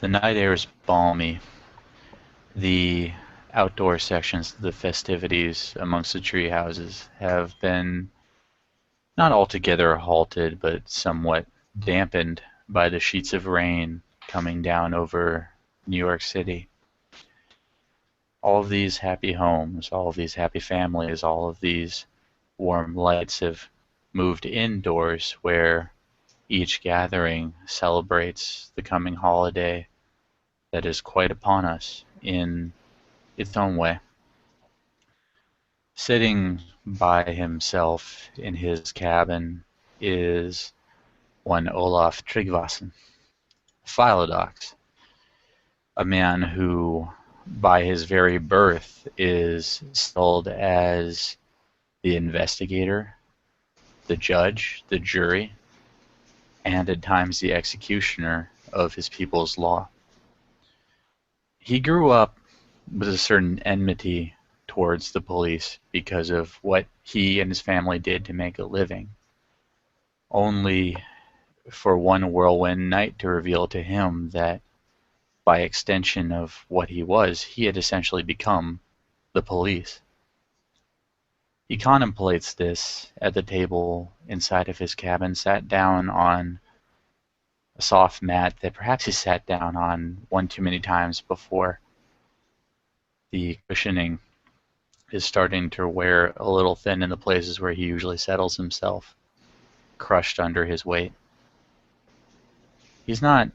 The night air is balmy. The outdoor sections of the festivities amongst the tree houses have been not altogether halted, but somewhat dampened by the sheets of rain coming down over New York City. All of these happy homes, all of these happy families, all of these warm lights have moved indoors where each gathering celebrates the coming holiday that is quite upon us in its own way. Sitting by himself in his cabin is one Olaf Tryggvason, Philodox, a man who, by his very birth, is styled as the investigator, the judge, the jury, and at times the executioner of his people's law. He grew up with a certain enmity towards the police because of what he and his family did to make a living, only for one whirlwind night to reveal to him that by extension of what he was, he had essentially become the police. He contemplates this at the table inside of his cabin, sat down on a soft mat that perhaps he sat down on one too many times before. The cushioning is starting to wear a little thin in the places where he usually settles himself, crushed under his weight. He's not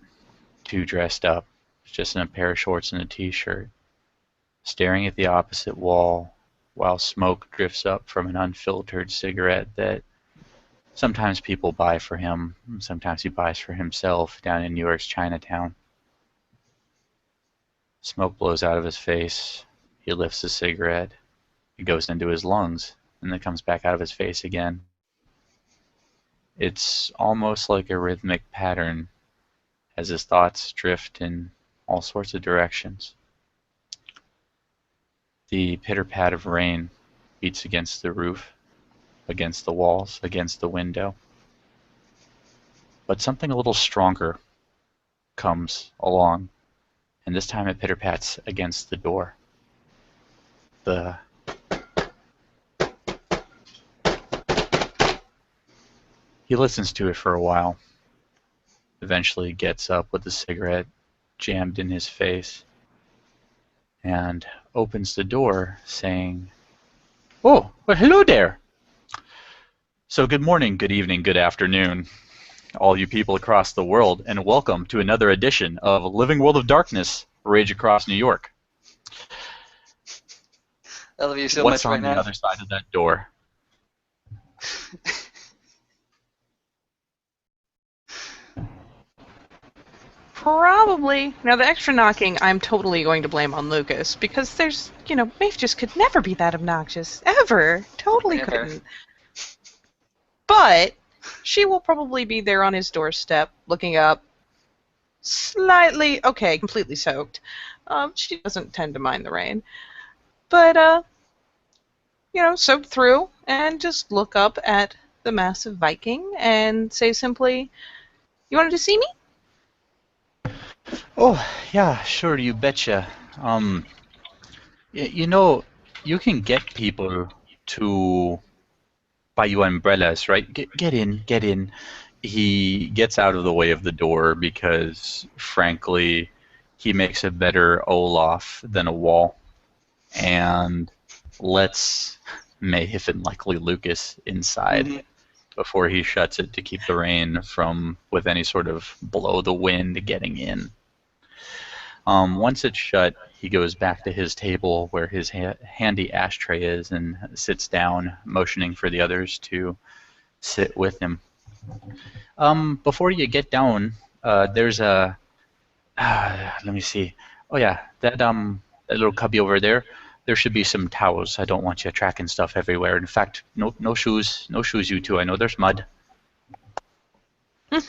too dressed up, just in a pair of shorts and a t-shirt, staring at the opposite wall while smoke drifts up from an unfiltered cigarette that sometimes people buy for him, sometimes he buys for himself down in New York's Chinatown. Smoke blows out of his face. He lifts the cigarette. It goes into his lungs, and then comes back out of his face again. It's almost like a rhythmic pattern as his thoughts drift in all sorts of directions. The pitter-pat of rain beats against the roof, against the walls, against the window. But something a little stronger comes along, and this time it pitter-pats against the door. He listens to it for a while, eventually gets up with the cigarette jammed in his face, and opens the door, saying, "Oh, well, hello there. So good morning, good evening, good afternoon, all you people across the world, and welcome to another edition of Living World of Darkness, Rage Across New York." I love you so What's much right on the now. other side of that door? Probably. Now, the extra knocking, I'm totally going to blame on Lucas, because Maeve just could never be that obnoxious. Ever. Totally Never. couldn't. But she will probably be there on his doorstep, looking up, slightly, okay, completely soaked. She doesn't tend to mind the rain. But, soaked through, and just look up at the massive Viking and say simply, "You wanted to see me?" Oh, yeah, sure, you betcha. You know, you can get people to buy you umbrellas, right? Get in, get in. He gets out of the way of the door because, frankly, he makes a better Olaf than a wall, and lets Maeve and likely Lucas inside before he shuts it to keep the rain from, with any sort of blow the wind, getting in. Once it's shut, he goes back to his table where his handy ashtray is and sits down, motioning for the others to sit with him. Before you get down, there's a... let me see. Oh yeah, that little cubby over there. There should be some towels. I don't want you tracking stuff everywhere. In fact, no shoes, you two. I know there's mud. He's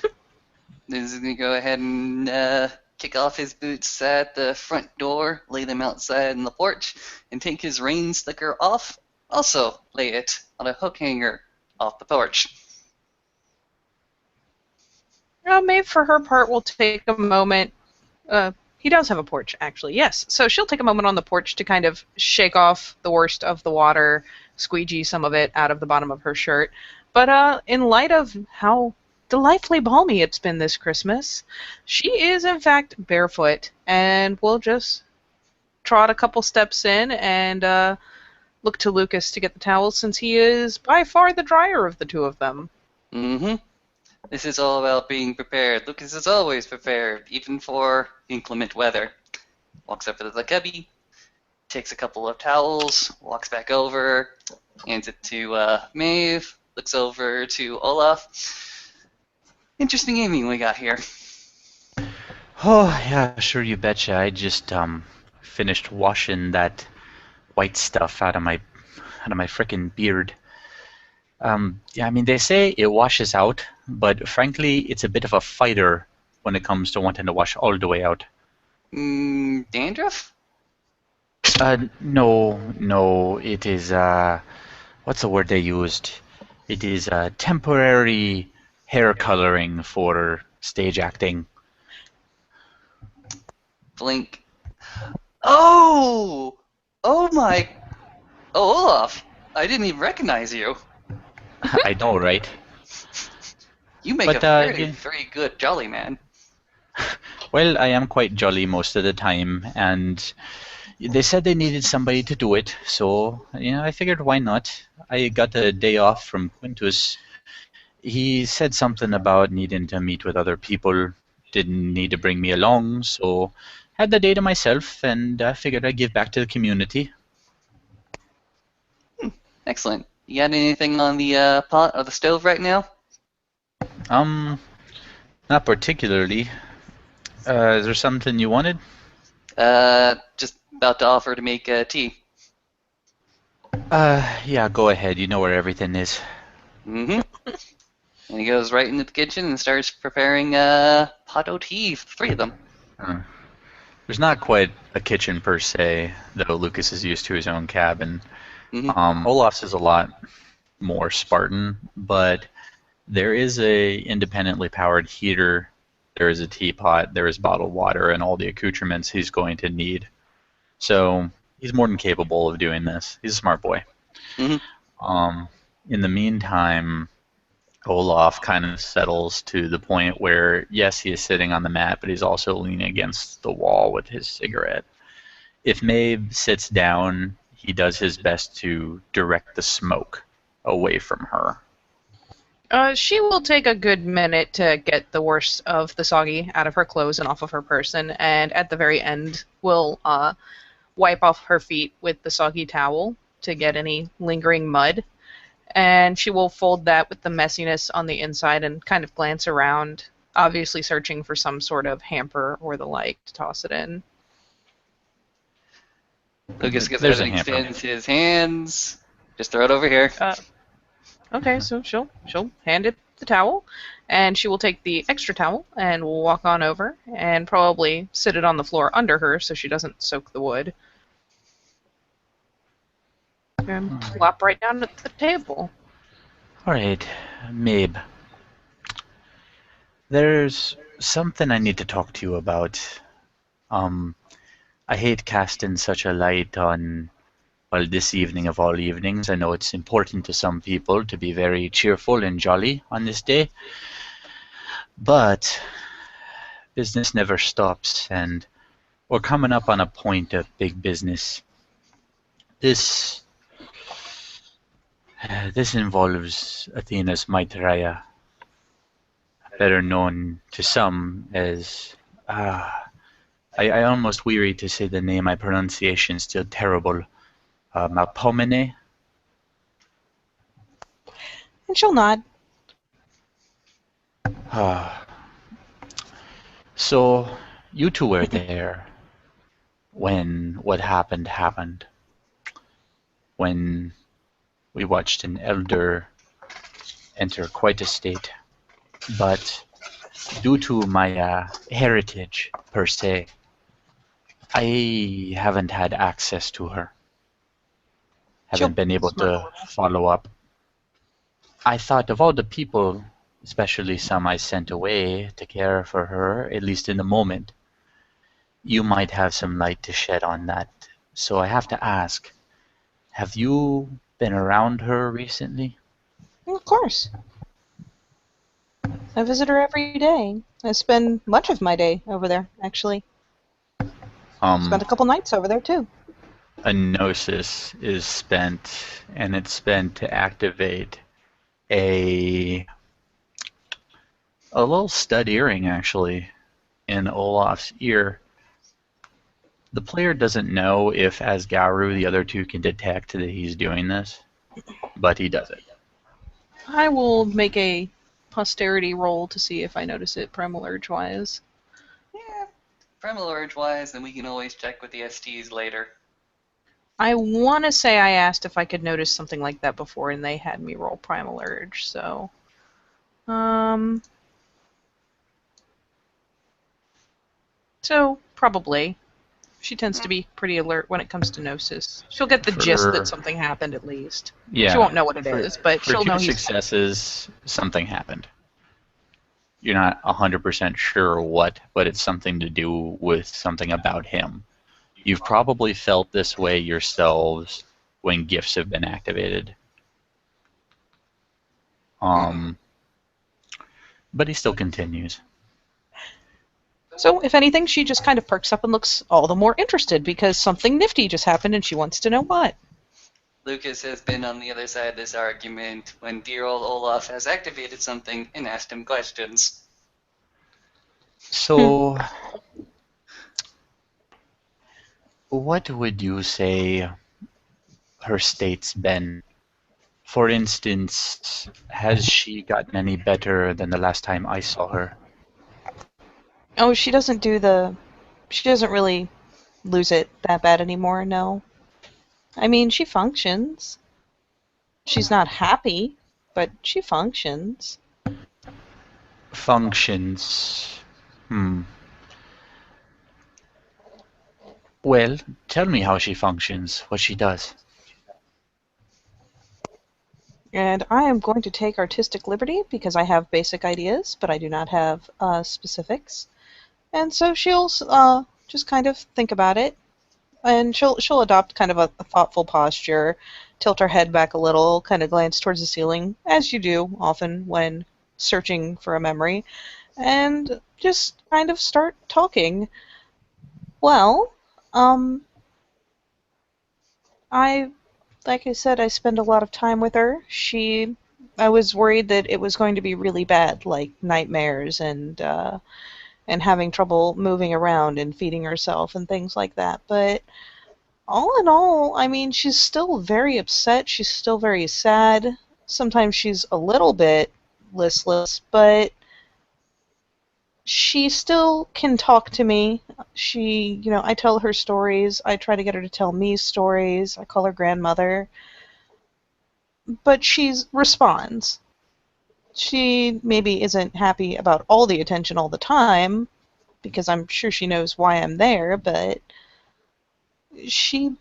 gonna go ahead and kick off his boots at the front door, lay them outside on the porch, and take his rain slicker off. Also, lay it on a hook hanger off the porch. Maeve, for her part, will take a moment, He does have a porch, actually, yes. So she'll take a moment on the porch to kind of shake off the worst of the water, squeegee some of it out of the bottom of her shirt. But in light of how delightfully balmy it's been this Christmas, she is in fact barefoot and will just trot a couple steps in and look to Lucas to get the towels since he is by far the drier of the two of them. Mm-hmm. This is all about being prepared. Lucas is always prepared, even for inclement weather. Walks up to the cubby, takes a couple of towels, walks back over, hands it to Maeve, looks over to Olaf. Interesting aiming we got here. Oh, yeah, sure, you betcha. I just finished washing that white stuff out of my frickin' beard. Yeah, I mean, they say it washes out, but frankly, it's a bit of a fighter when it comes to wanting to wash all the way out. Dandruff? No, it is, what's the word they used? It is temporary hair coloring for stage acting. Blink. Oh! Oh my... Oh, Olaf! I didn't even recognize you. I know, right? You make But, a very, yeah. very good jolly man. Well, I am quite jolly most of the time, and they said they needed somebody to do it, so I figured why not. I got a day off from Quintus. He said something about needing to meet with other people, didn't need to bring me along, so had the day to myself, and I figured I'd give back to the community. Excellent. You got anything on the pot or the stove right now? Um, Not particularly. Is there something you wanted? Just about to offer to make tea. Yeah, go ahead. You know where everything is. Mm-hmm. And he goes right into the kitchen and starts preparing pot o' tea for the three of them. There's not quite a kitchen per se, though Lucas is used to his own cabin. Mm-hmm. Olaf's is a lot more Spartan, but there is a independently powered heater, there is a teapot, there is bottled water, and all the accoutrements he's going to need. So he's more than capable of doing this. He's a smart boy. Mm-hmm. In the meantime, Olaf kind of settles to the point where, yes, he is sitting on the mat, but he's also leaning against the wall with his cigarette. If Maeve sits down, he does his best to direct the smoke away from her. She will take a good minute to get the worst of the soggy out of her clothes and off of her person, and at the very end will wipe off her feet with the soggy towel to get any lingering mud. And she will fold that with the messiness on the inside and kind of glance around, obviously searching for some sort of hamper or the like to toss it in. Lucas gets There's ahead a and hamper. extends his hands. Just throw it over here. Okay, so she'll hand it the towel, and she will take the extra towel and walk on over and probably sit it on the floor under her so she doesn't soak the wood. And plop right down at the table. All right, Mabe. There's something I need to talk to you about. I hate casting such a light on, well, this evening of all evenings. I know it's important to some people to be very cheerful and jolly on this day. But business never stops, and we're coming up on a point of big business. This involves Athena's Maitreya, better known to some as I almost weary to say the name. My pronunciation's still terrible. Malpomene. And she'll nod. So, you two were there when what happened. When we watched an elder enter quite a state. But due to my heritage, per se, I haven't had access to her. Haven't been able to follow up. I thought of all the people, especially some I sent away to care for her, at least in the moment, you might have some light to shed on that. So I have to ask, have you been around her recently? Of course. I visit her every day. I spend much of my day over there, actually. Spent Um, a couple nights over there, too. a gnosis is spent, and it's spent to activate a a little stud earring, actually, in Olaf's ear. The player doesn't know if, as Garu, the other two can detect that he's doing this, but he does it. I will make a posterity roll to see if I notice it primal urge-wise. Yeah, primal urge wise, then we can always check with the STs later. I want to say I asked if I could notice something like that before, and they had me roll primal urge, so... So, probably. She tends to be pretty alert when it comes to Gnosis. She'll get the gist that For something happened at least. She yeah, won't know what it for is, but for she'll know two he's... successes, something happened. You're not 100% sure what, but it's something to do with something about him. You've probably felt this way yourselves when gifts have been activated. But he still continues. So, if anything, she just kind of perks up and looks all the more interested because something nifty just happened and she wants to know what. Lucas has been on the other side of this argument when dear old Olaf has activated something and asked him questions. So, what would you say her state's been? For instance, has she gotten any better than the last time I saw her? Oh, she doesn't do the... She doesn't really lose it that bad anymore, no. I mean, she functions. She's not happy, but she functions. Functions. Well, tell me how she functions, what she does. And I am going to take artistic liberty because I have basic ideas, but I do not have specifics. And so she'll just kind of think about it, and she'll adopt kind of a thoughtful posture, tilt her head back a little, kind of glance towards the ceiling, as you do often when searching for a memory, and just kind of start talking. Well, um, I like I said, I spend a lot of time with her. I was worried that it was going to be really bad, like nightmares and having trouble moving around and feeding herself and things like that. But all in all, I mean, she's still very upset. She's still very sad. Sometimes she's a little bit listless, but she still can talk to me. I tell her stories. I try to get her to tell me stories. I call her grandmother. But she responds. She maybe isn't happy about all the attention all the time, because I'm sure she knows why I'm there, but she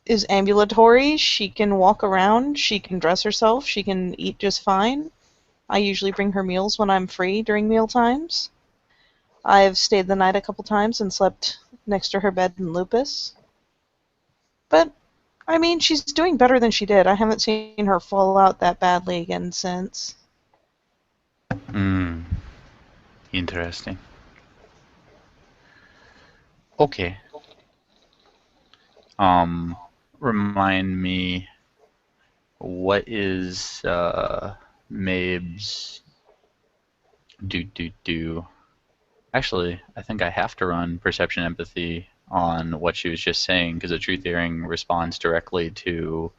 is ambulatory. She can walk around. She can dress herself. She can eat just fine. I usually bring her meals when I'm free during meal times. I've stayed the night a couple times and slept next to her bed in Lupus. But, I mean, she's doing better than she did. I haven't seen her fall out that badly again since. Interesting. Okay. Remind me, what is Mabe's do? Actually, I think I have to run perception empathy on what she was just saying because the truth hearing responds directly to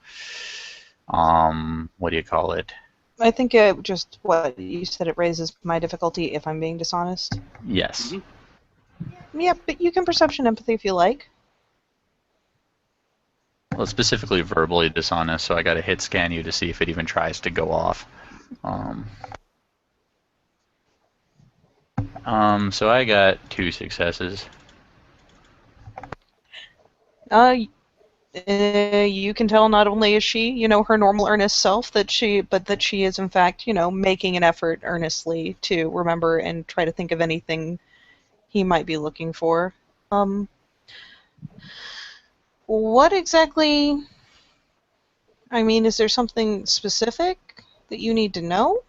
what do you call it? I think just what you said, it raises my difficulty if I'm being dishonest. Yes. Yeah, but you can perception empathy if you like. Well, it's specifically verbally dishonest, so I got to hit scan you to see if it even tries to go off. So I got 2 successes. You can tell not only is she, her normal earnest self, but that she is in fact, making an effort earnestly to remember and try to think of anything he might be looking for. What exactly? I mean, is there something specific that you need to know?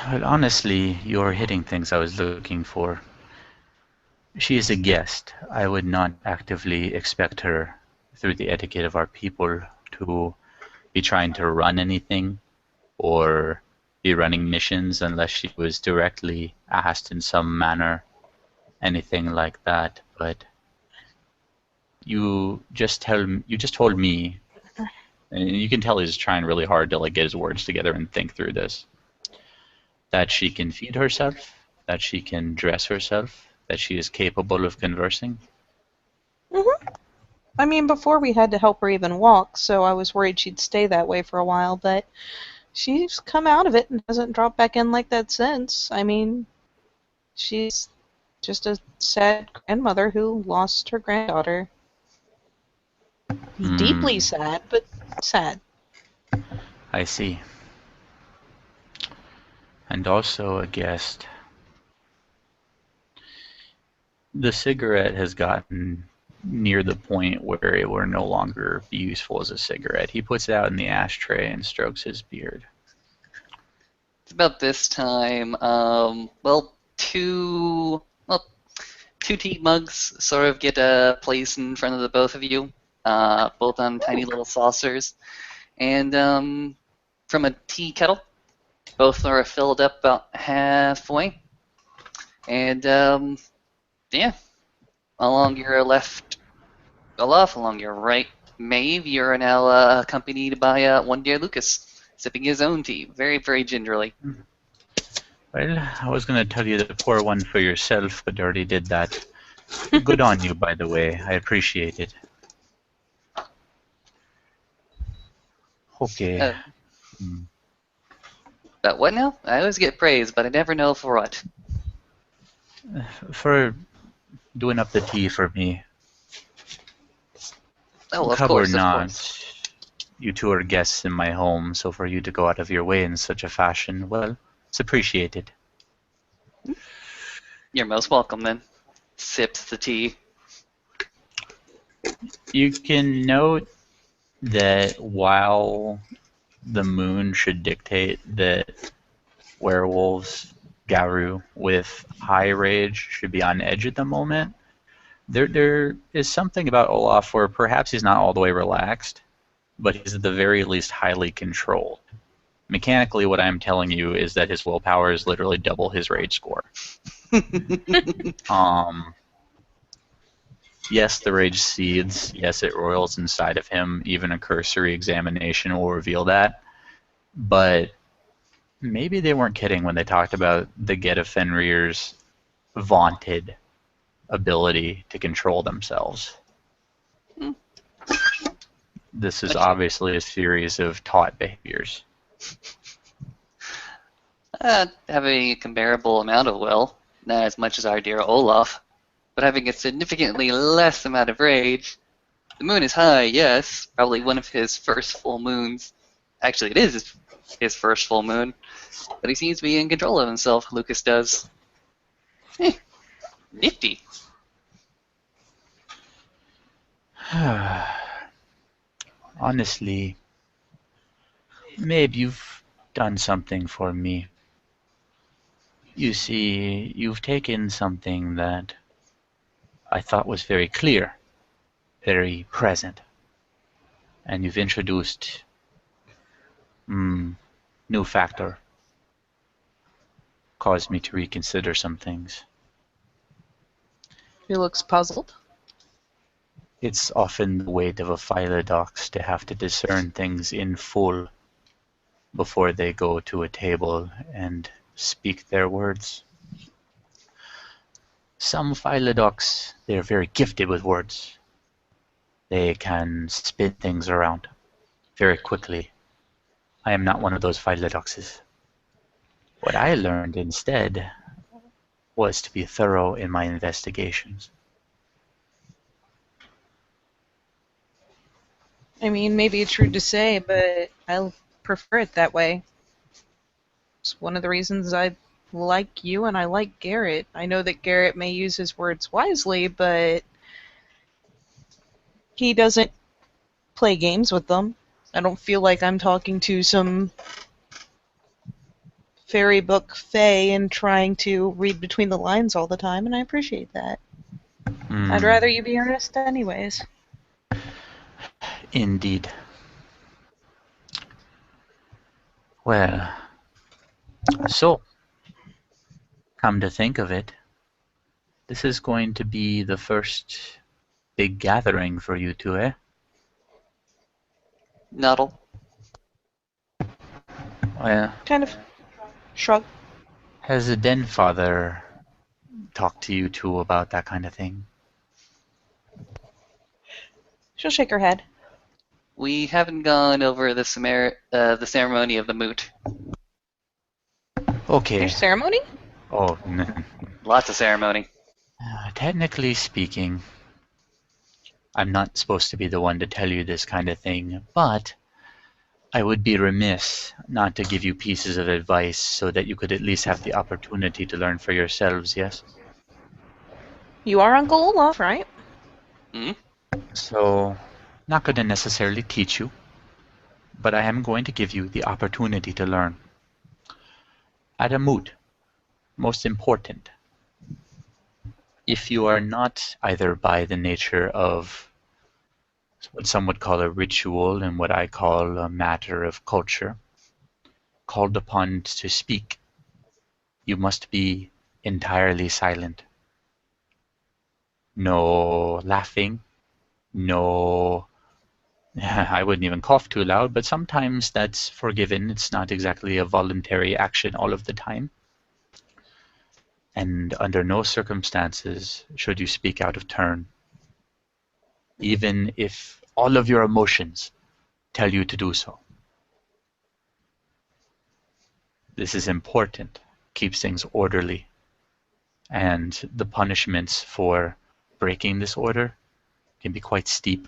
Well, honestly, you're hitting things I was looking for. She is a guest. I would not actively expect her, through the etiquette of our people, to be trying to run anything or be running missions unless she was directly asked in some manner, anything like that. But you just told me, and you can tell he's trying really hard to like get his words together and think through this, that she can feed herself, that she can dress herself, that she is capable of conversing. Mm-hmm. I mean, before we had to help her even walk, so I was worried she'd stay that way for a while, but she's come out of it and hasn't dropped back in like that since. I mean, she's just a sad grandmother who lost her granddaughter. Deeply Hmm, sad, but sad. I see. And also a guest. The cigarette has gotten near the point where it will no longer be useful as a cigarette. He puts it out in the ashtray and strokes his beard. It's about this time. Two tea mugs sort of get a place in front of the both of you, both on tiny little saucers, and from a tea kettle. Both are filled up about halfway, and yeah, along your left, Olaf, along your right, Maeve, you're now accompanied by one dear Lucas, sipping his own tea, very, very gingerly. Well, I was going to tell you to pour one for yourself, but already did that. Good on you, by the way. I appreciate it. Okay. Uh, Hmm. but what now? I always get praise, but I never know for what. For doing up the tea for me, Oh, of cub or course, of not, course. you two are guests in my home, so for you to go out of your way in such a fashion, well, it's appreciated. You're most welcome then. Sips the tea. You can note that while the moon should dictate that werewolves, Garu, with high rage should be on edge at the moment, there is something about Olaf where perhaps he's not all the way relaxed, but he's at the very least highly controlled. Mechanically, what I'm telling you is that his willpower is literally double his rage score. Um, yes, the rage seethes. Yes, it roils inside of him. Even a cursory examination will reveal that. But maybe they weren't kidding when they talked about the Get of Fenrir's vaunted ability to control themselves. Hmm, This is okay. obviously a series of taught behaviors. Having a comparable amount of will, not as much as our dear Olaf, but having a significantly less amount of rage. The moon is high, yes, probably one of his first full moons. Actually, it is his first full moon, but he seems to be in control of himself, Lucas does. Eh, nifty. Honestly, maybe you've done something for me. You see, you've taken something that I thought was very clear, very present, and you've introduced new factor, caused me to reconsider some things. He looks puzzled. It's often the weight of a philodox to have to discern things in full before they go to a table and speak their words. Some philodox, they're very gifted with words. They can spin things around very quickly. I am not one of those philodoxes. What I learned instead was to be thorough in my investigations. I mean, maybe it's rude to say, but I prefer it that way. It's one of the reasons I like you and I like Garrett. I know that Garrett may use his words wisely, but he doesn't play games with them. I don't feel like I'm talking to some fairy book fae and trying to read between the lines all the time, and I appreciate that. I'd Hmm, rather you be earnest anyways. indeed. Well, so, come to think of it, this is going to be the first big gathering for you two, eh? Noddle. Well, Kind of shrug. has the den father talked to you two about that kind of thing? She'll shake her head. We haven't gone over the ceremony of the moot. Okay. There's ceremony? Oh, Lots of ceremony. technically speaking, I'm not supposed to be the one to tell you this kind of thing, but I would be remiss not to give you pieces of advice so that you could at least have the opportunity to learn for yourselves, yes? You are Uncle Olaf, right? Hmm? So, not going to necessarily teach you, but I am going to give you the opportunity to learn. At a moot, most important, if you are not either by the nature of what some would call a ritual and what I call a matter of culture, called upon to speak, you must be entirely silent. No laughing, no. I wouldn't even cough too loud, but sometimes that's forgiven. It's not exactly a voluntary action all of the time. And under no circumstances should you speak out of turn, even if all of your emotions tell you to do so. This is important, keeps things orderly, and the punishments for breaking this order can be quite steep.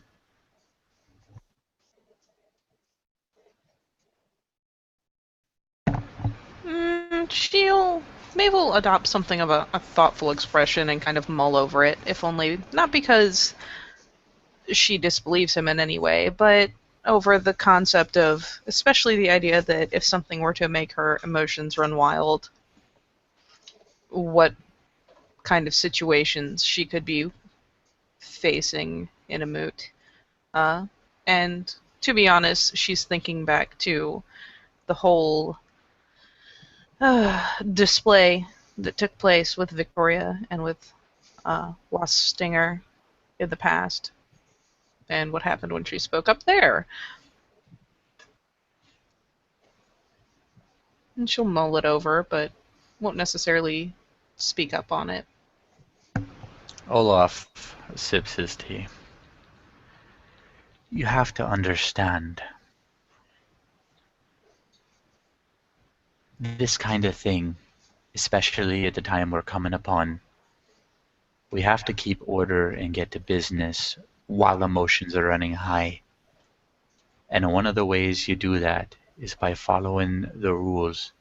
She'll maybe we'll adopt something of a thoughtful expression and kind of mull over it, if only not because she disbelieves him in any way, but over the concept of, especially the idea that if something were to make her emotions run wild, what kind of situations she could be facing in a moot. And to be honest, she's thinking back to the whole display that took place with Victoria and with Wasp Stinger in the past, and what happened when she spoke up there. And she'll mull it over, but won't necessarily speak up on it. Olaf sips his tea. You have to understand, this kind of thing, especially at the time we're coming upon, we have to keep order and get to business while emotions are running high. And one of the ways you do that is by following the rules.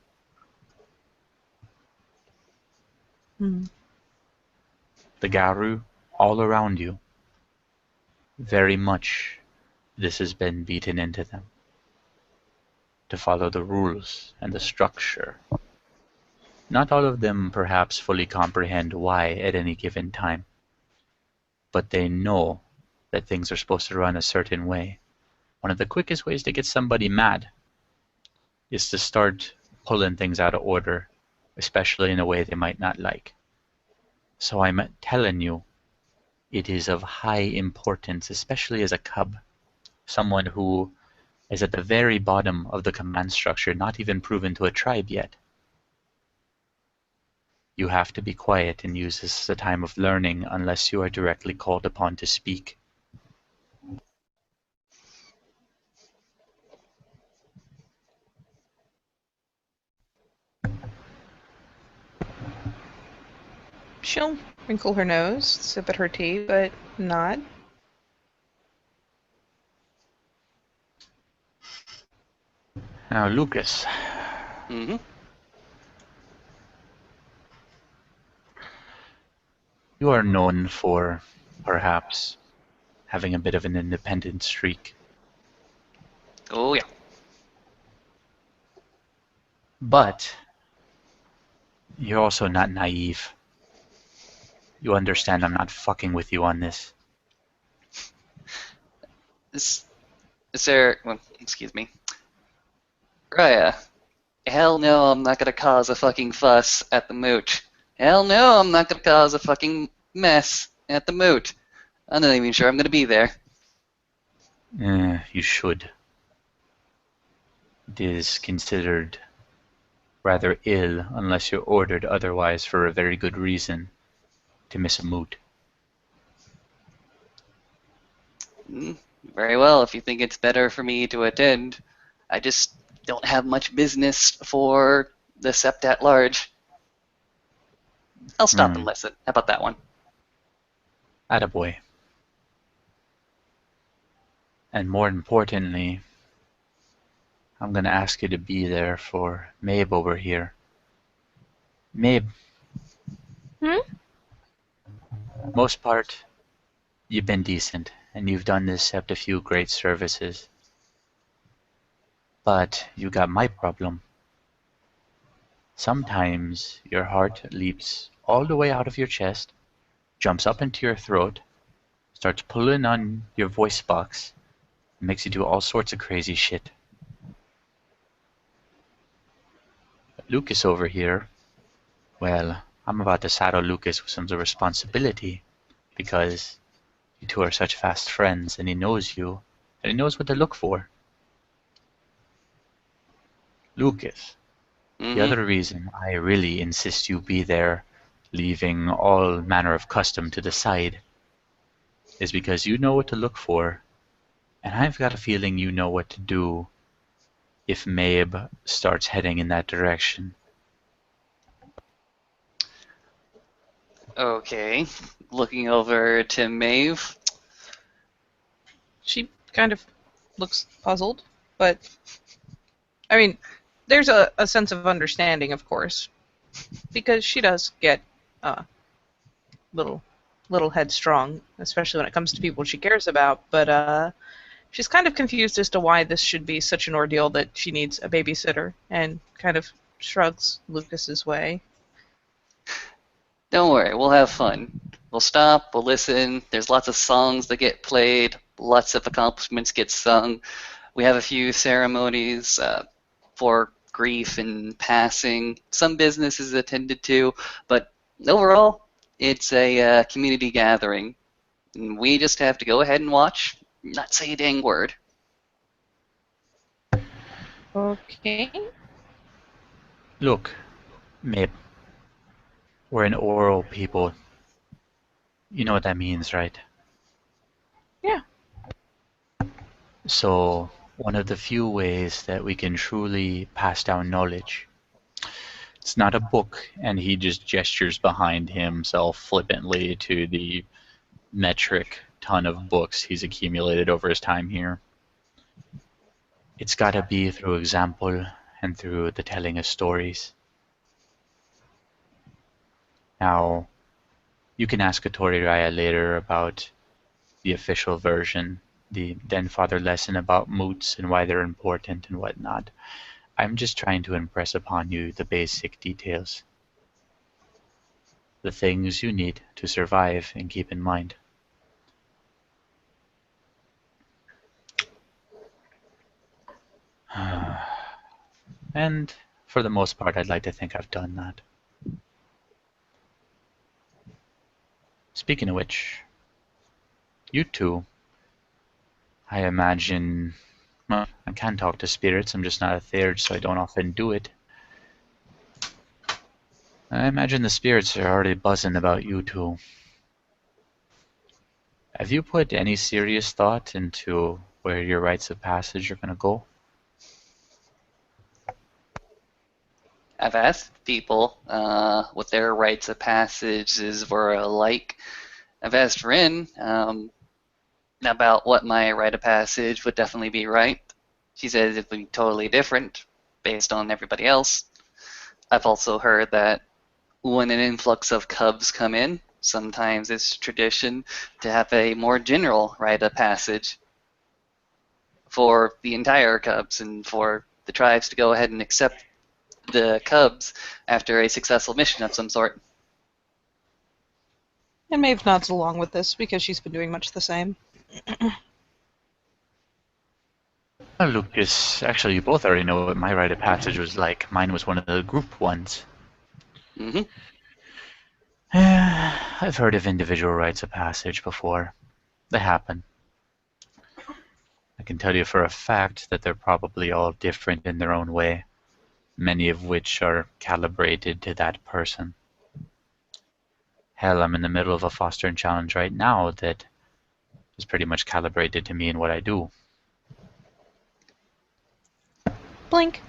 Hmm. The Garu all around you, very much this has been beaten into them. To follow the rules and the structure. Not all of them perhaps fully comprehend why at any given time, but they know that things are supposed to run a certain way. One of the quickest ways to get somebody mad is to start pulling things out of order, especially in a way they might not like. So I'm telling you, it is of high importance, especially as a cub, someone who is at the very bottom of the command structure, not even proven to a tribe yet. You have to be quiet and use this as a time of learning unless you are directly called upon to speak. She'll wrinkle her nose, sip at her tea, but nod. Now, Lucas, Mm-hmm. You are known for, perhaps, having a bit of an independent streak. Oh yeah. But you're also not naive. You understand I'm not fucking with you on this. Is there? Well, excuse me. Raya. Hell no, I'm not gonna cause a fucking fuss at the moot. Hell no, I'm not gonna cause a fucking mess at the moot. I'm not even sure I'm gonna be there. You should. It is considered rather ill, unless you're ordered otherwise for a very good reason, to miss a moot. Very well, if you think it's better for me to attend. I just don't have much business for the Sept at large. I'll stop and listen. How about that one? Attaboy. And more importantly, I'm gonna ask you to be there for Mabe over here. Mabe. Most part, you've been decent, and you've done this Sept a few great services. But you got my problem. Sometimes your heart leaps all the way out of your chest, jumps up into your throat, starts pulling on your voice box, and makes you do all sorts of crazy shit. Lucas over here, well, I'm about to saddle Lucas with some responsibility, because you two are such fast friends, and he knows you, and he knows what to look for. Lucas, the other reason I really insist you be there, leaving all manner of custom to the side, is because you know what to look for, and I've got a feeling you know what to do if Mabe starts heading in that direction. Okay. Looking over to Maeve. She kind of looks puzzled, but I mean, there's a sense of understanding, of course, because she does get little headstrong, especially when it comes to people she cares about. But she's kind of confused as to why this should be such an ordeal that she needs a babysitter, and kind of shrugs Lucas's way. Don't worry, we'll have fun. We'll stop, we'll listen. There's lots of songs that get played, lots of accomplishments get sung. We have a few ceremonies for grief and passing. Some business is attended to, but overall, it's a community gathering. And we just have to go ahead and watch, not say a dang word. Okay. Look, Mabe, we're an oral people. You know what that means, right? Yeah. So, one of the few ways that we can truly pass down knowledge, it's not a book, and he just gestures behind himself flippantly to the metric ton of books he's accumulated over his time here. It's gotta be through example and through the telling of stories. Now, you can ask Tori Raya later about the official version, the Den Father lesson about moots and why they're important and whatnot. I'm just trying to impress upon you the basic details. The things you need to survive and keep in mind. And for the most part, I'd like to think I've done that. Speaking of which, you two, I imagine, well, I can talk to spirits, I'm just not a third, so I don't often do it. I imagine the spirits are already buzzing about you two. Have you put any serious thought into where your rites of passage are going to go? I've asked people what their rites of passages were like. I've asked Rin about what my rite of passage would definitely be right. She says it would be totally different based on everybody else. I've also heard that when an influx of cubs come in, sometimes it's tradition to have a more general rite of passage for the entire cubs and for the tribes to go ahead and accept the cubs after a successful mission of some sort. And Maeve nods along with this because she's been doing much the same. Well, Lucas, actually, you both already know what my rite of passage was like. Mine was one of the group ones. Mm-hmm. I've heard of individual rites of passage before. They happen. I can tell you for a fact that they're probably all different in their own way, many of which are calibrated to that person. Hell, I'm in the middle of a fostering challenge right now that is pretty much calibrated to me and what I do. Blink.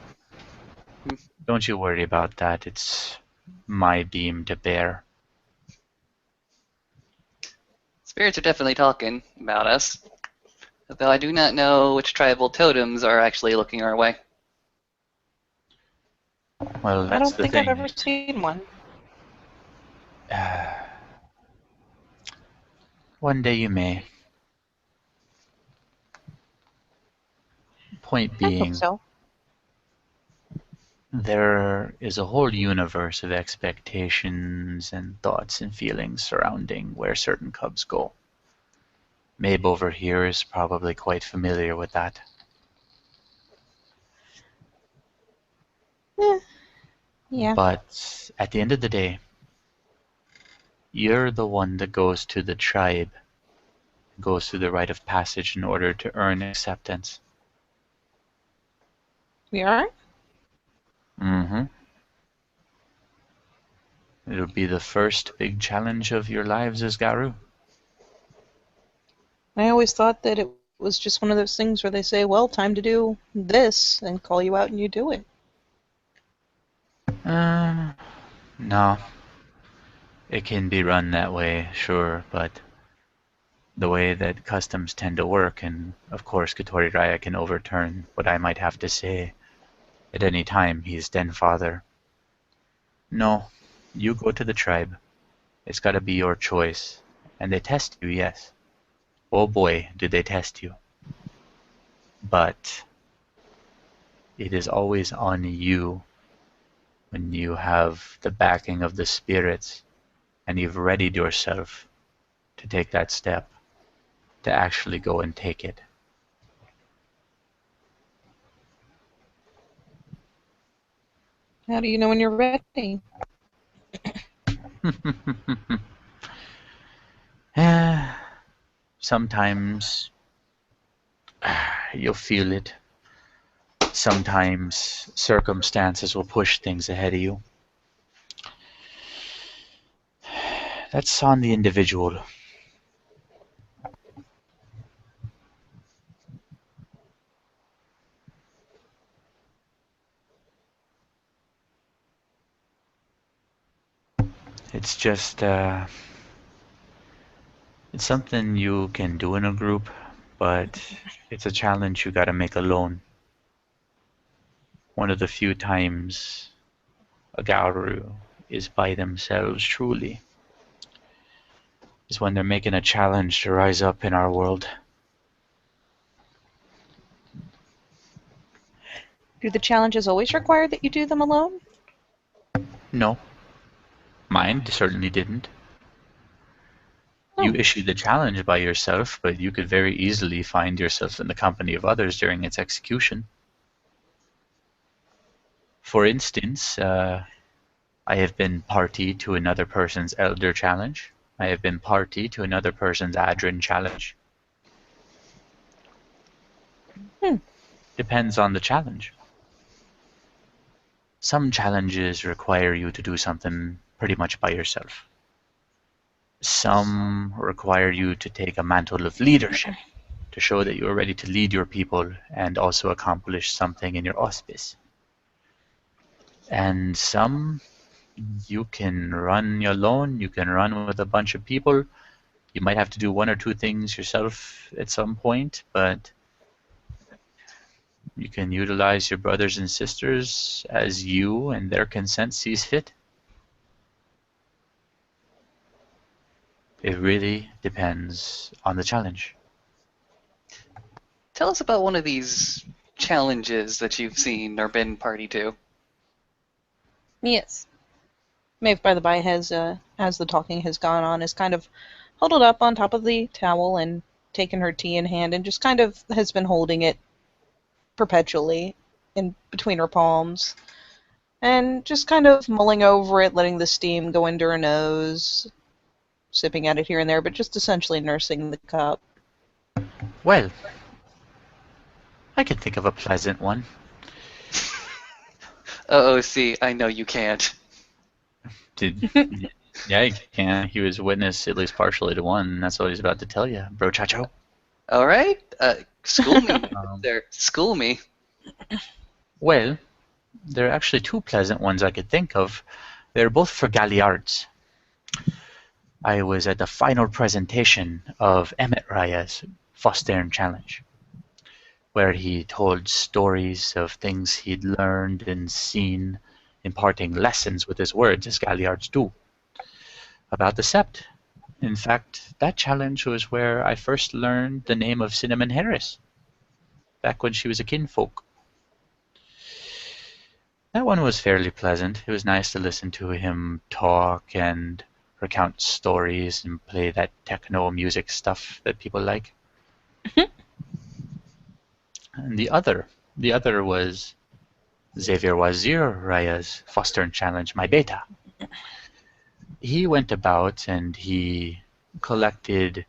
Don't you worry about that. It's my beam to bear. Spirits are definitely talking about us, though I do not know which tribal totems are actually looking our way. Well, I that's don't the think thing. I've ever seen one. One day you may. Point I hope being, so. there is a whole universe of expectations and thoughts and feelings surrounding where certain cubs go. Mabe over here is probably quite familiar with that. Yeah. But at the end of the day, you're the one that goes to the tribe, goes through the rite of passage in order to earn acceptance. We are? Mm-hmm. It'll be the first big challenge of your lives as Garu. I always thought that it was just one of those things where they say, well, time to do this, and call you out and you do it. No. It can be run that way, sure, but the way that customs tend to work, and of course Katori Raya can overturn what I might have to say at any time, he's den father. No, you go to the tribe. It's gotta be your choice. And they test you, yes. Oh boy, do they test you. But it is always on you when you have the backing of the spirits and you've readied yourself to take that step, to actually go and take it. How do you know when you're ready? Sometimes you'll feel it. Sometimes circumstances will push things ahead of you. That's on the individual. It's just, it's something you can do in a group, but it's a challenge you gotta make alone. One of the few times a Gauru is by themselves truly is when they're making a challenge to rise up in our world. Do the challenges always require that you do them alone? No, mine certainly didn't. You issued the challenge by yourself, but you could very easily find yourself in the company of others during its execution. For instance, I have been party to another person's Elder challenge. I have been party to another person's Adrin challenge. Depends on the challenge. Some challenges require you to do something pretty much by yourself. Some require you to take a mantle of leadership to show that you are ready to lead your people and also accomplish something in your auspice. And some you can run alone, you can run with a bunch of people. You might have to do one or two things yourself at some point, but you can utilize your brothers and sisters as you and their consent sees fit. It really depends on the challenge. Tell us about one of these challenges that you've seen or been party to. Yes. Maeve, by the by, has, as the talking has gone on, is kind of huddled up on top of the towel and taken her tea in hand and just kind of has been holding it perpetually in between her palms. And just kind of mulling over it, letting the steam go into her nose, sipping at it here and there, but just essentially nursing the cup. Well, I can think of a pleasant one. Oh, see, I know you can't. Did Yeah, he can. He was witness at least partially to one, and that's what he's about to tell you, bro chacho. All right, school me, Um, there. School me. well, there are actually two pleasant ones I could think of. They're both for Galliards. I was at the final presentation of Emmett Raya's Fostern Challenge, where he told stories of things he'd learned and seen, imparting lessons with his words, as Galliards do, about the Sept. In fact, that challenge was where I first learned the name of Cinnamon Harris, back when she was a kinfolk. That one was fairly pleasant. It was nice to listen to him talk and recount stories and play that techno music stuff that people like. And the other was Xavier Wazir Raya's Fostern Challenge, my beta. He went about and he collected,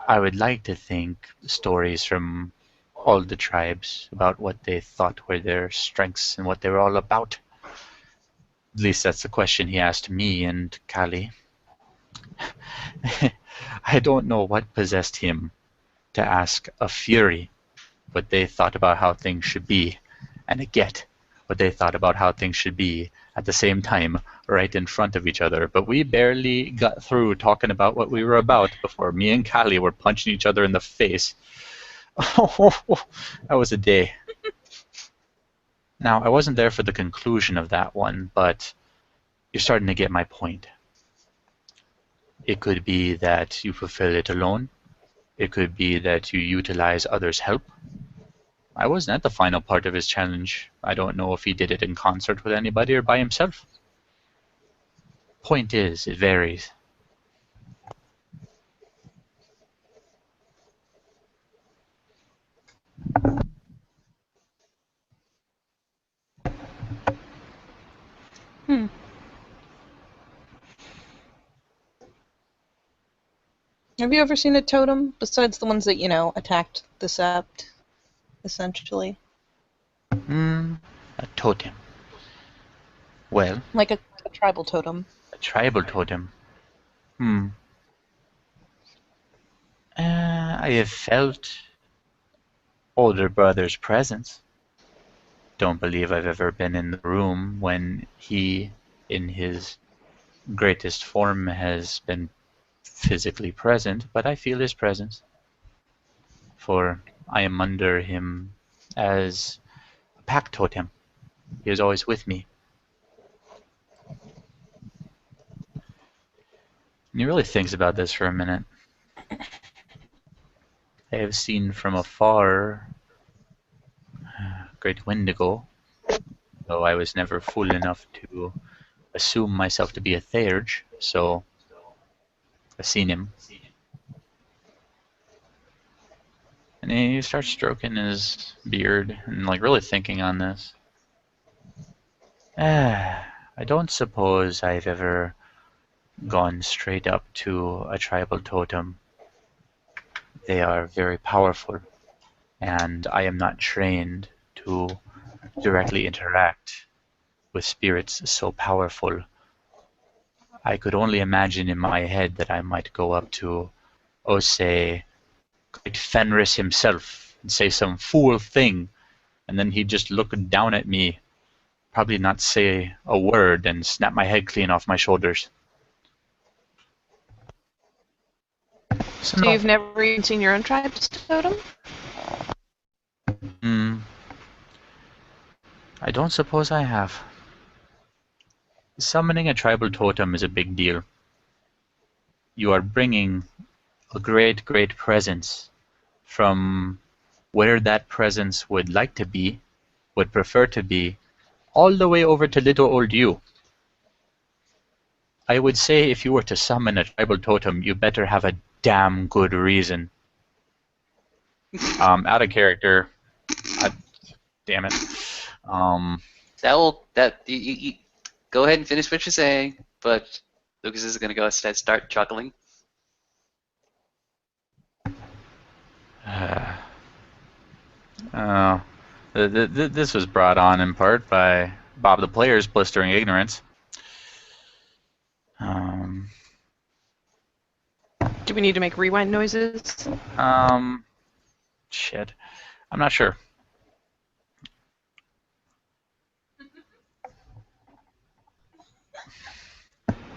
I would like to think, stories from all the tribes about what they thought were their strengths and what they were all about. At least that's the question he asked me and Kali. I don't know what possessed him to ask a Fury what they thought about how things should be, and a Get what they thought about how things should be at the same time, right in front of each other. But we barely got through talking about what we were about before me and Kali were punching each other in the face. Oh, that was a day. Now, I wasn't there for the conclusion of that one, but you're starting to get my point. It could be that you fulfill it alone. It could be that you utilize others' help. I wasn't at the final part of his challenge. I don't know if he did it in concert with anybody or by himself. Point is, it varies. Hmm. Have you ever seen a totem besides the ones that, attacked the Sept, essentially? A totem. Well, Like a tribal totem. a tribal totem. Hmm. I have felt older brother's presence. Don't believe I've ever been in the room when he, in his greatest form, has been physically present, but I feel his presence. For I am under him as a pack totem. He is always with me. And he really thinks about this for a minute. I have seen from afar great Wendigo, though I was never fool enough to assume myself to be a Theurge, so I've seen him. And he starts stroking his beard and really thinking on this. I don't suppose I've ever gone straight up to a tribal totem. They are very powerful, and I am not trained to directly interact with spirits so powerful. I could only imagine in my head that I might go up to, say, great Fenris himself and say some fool thing, and then he'd just look down at me, probably not say a word, and snap my head clean off my shoulders. So So no. you've never even seen your own tribe's totem? I don't suppose I have. Summoning a tribal totem is a big deal. you are bringing a great, great presence from where that presence would like to be, would prefer to be, all the way over to little old you. I would say if you were to summon a tribal totem, you better have a damn good reason. Out of character. Damn it. You go ahead and finish what you're saying, but Lucas is going to go start chuckling. This was brought on in part by Bob the Player's blistering ignorance. Do we need to make rewind noises? Shit. I'm not sure.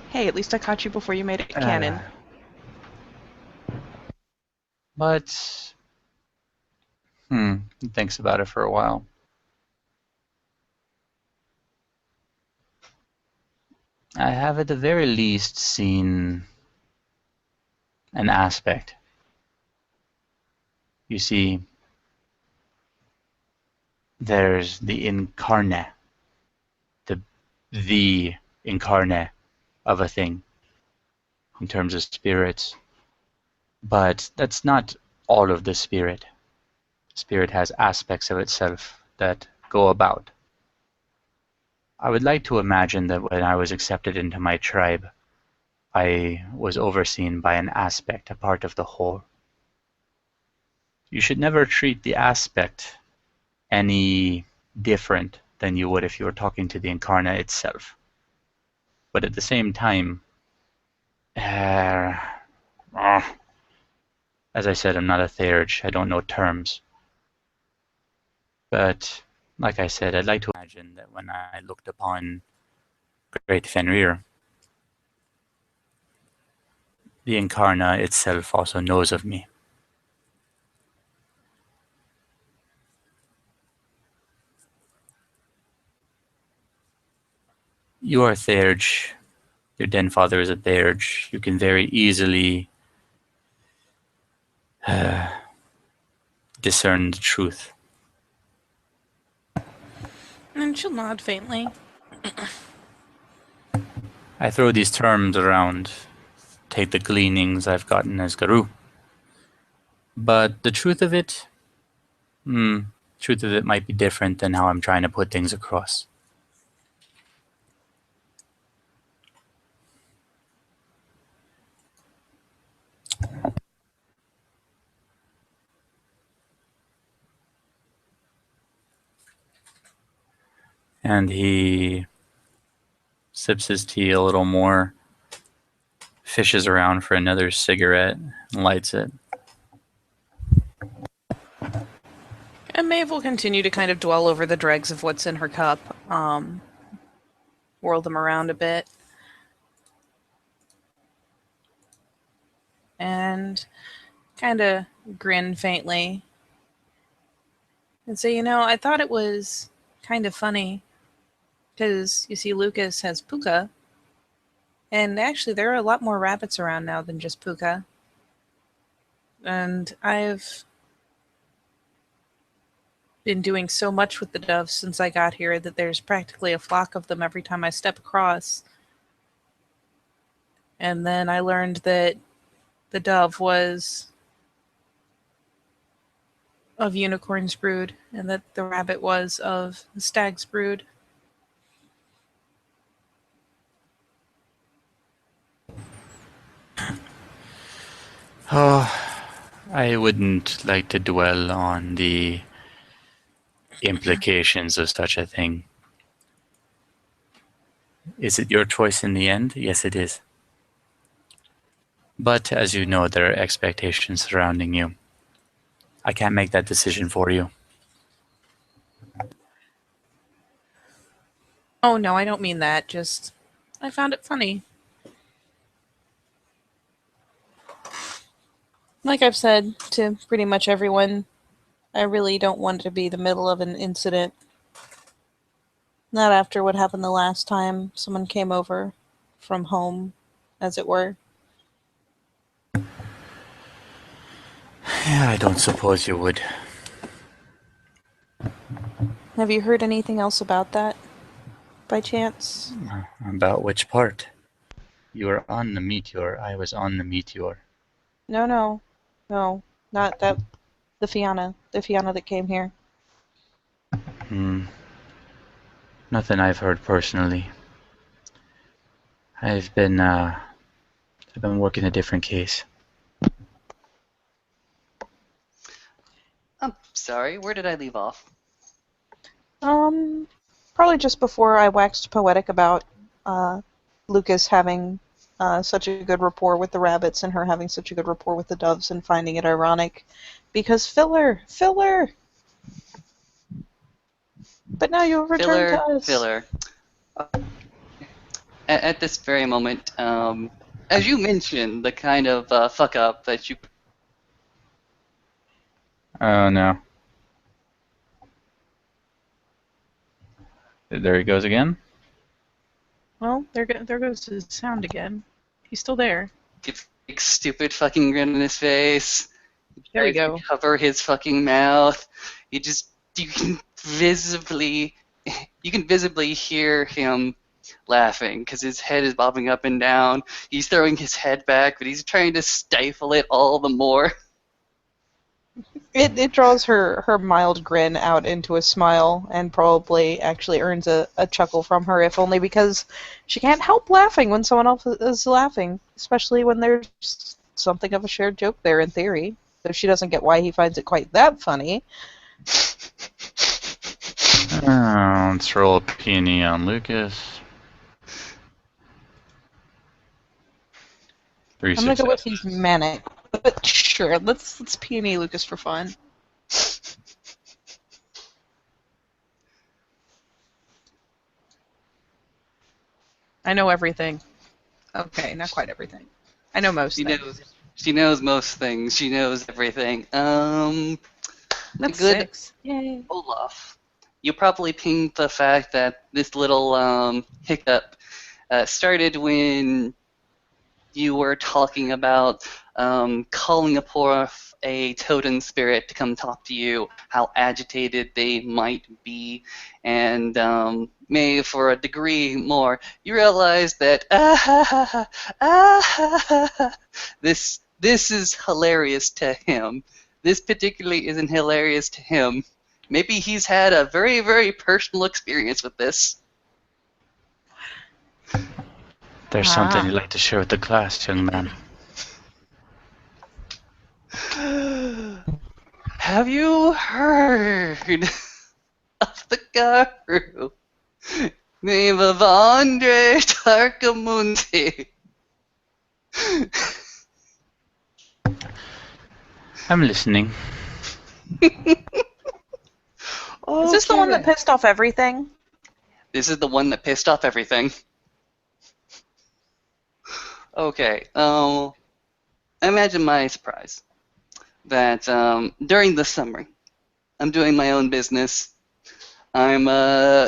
Hey, at least I caught you before you made it canon. But he thinks about it for a while. I have at the very least seen an aspect. You see, there's the incarnate, the incarnate of a thing in terms of spirits. But that's not all of the spirit. Spirit has aspects of itself that go about. I would like to imagine that when I was accepted into my tribe, I was overseen by an aspect, a part of the whole. You should never treat the aspect any different than you would if you were talking to the incarnate itself. But at the same time, as I said, I'm not a theurge. I don't know terms. But like I said, I'd like to imagine that when I looked upon Great Fenrir, the incarnate itself also knows of me. You are a theurge. Your den father is a theurge. You can very easily discern the truth. And she'll nod faintly. I throw these terms around, take the gleanings I've gotten as Guru. But the truth of it might be different than how I'm trying to put things across. And he sips his tea a little more, fishes around for another cigarette, and lights it. And Maeve will continue to kind of dwell over the dregs of what's in her cup, whirl them around a bit, and kind of grin faintly and say, I thought it was kind of funny because, you see, Lucas has Puka, and actually there are a lot more rabbits around now than just Puka. And I've been doing so much with the doves since I got here that there's practically a flock of them every time I step across. And then I learned that the dove was of unicorn's brood, and that the rabbit was of the stag's brood. Oh, I wouldn't like to dwell on the implications of such a thing. Is it your choice in the end? Yes, it is. But as you know, there are expectations surrounding you. I can't make that decision for you. Oh, no, I don't mean that. Just, I found it funny. Like I've said to pretty much everyone, I really don't want to be the middle of an incident. Not after what happened the last time someone came over from home, as it were. Yeah, I don't suppose you would. Have you heard anything else about that, by chance? About which part? You were on the meteor. I was on the meteor. No, not that. The Fianna that came here. Hmm. Nothing I've heard personally. I've been working a different case. I'm sorry, where did I leave off? Probably just before I waxed poetic about Lucas having such a good rapport with the rabbits and her having such a good rapport with the doves and finding it ironic because filler. But now you'll return to us. Filler. At this very moment, as you mentioned, the kind of fuck up that you. Oh no. There he goes again. Well, there goes his sound again. He's still there. Gets a big, stupid fucking grin on his face. There we Tries to go. cover his fucking mouth. You can visibly hear him laughing because his head is bobbing up and down. He's throwing his head back, but he's trying to stifle it all the more. It draws her mild grin out into a smile and probably actually earns a chuckle from her, if only because she can't help laughing when someone else is laughing, especially when there's something of a shared joke there in theory. Though she doesn't get why he finds it quite that funny. Let's roll a peony on Lucas. 3 I'm gonna go with successes. he's manic, but sure, let's peony Lucas for fun. I know everything. Okay, not quite everything. I know most things. She knows most things. She knows everything. That's good 6. Yay. Olaf. You probably pinged the fact that this little hiccup started when you were talking about calling upon a totem spirit to come talk to you, how agitated they might be, and maybe for a degree more, you realize that this is hilarious to him. This particularly isn't hilarious to him. Maybe he's had a very, very personal experience with this. There's something you'd like to share with the class, young man. Have you heard of the guru name of Andre Tarkamunti? I'm listening. Is this the one that pissed off everything? This is the one that pissed off everything. Okay, imagine my surprise that during the summer, I'm doing my own business. I'm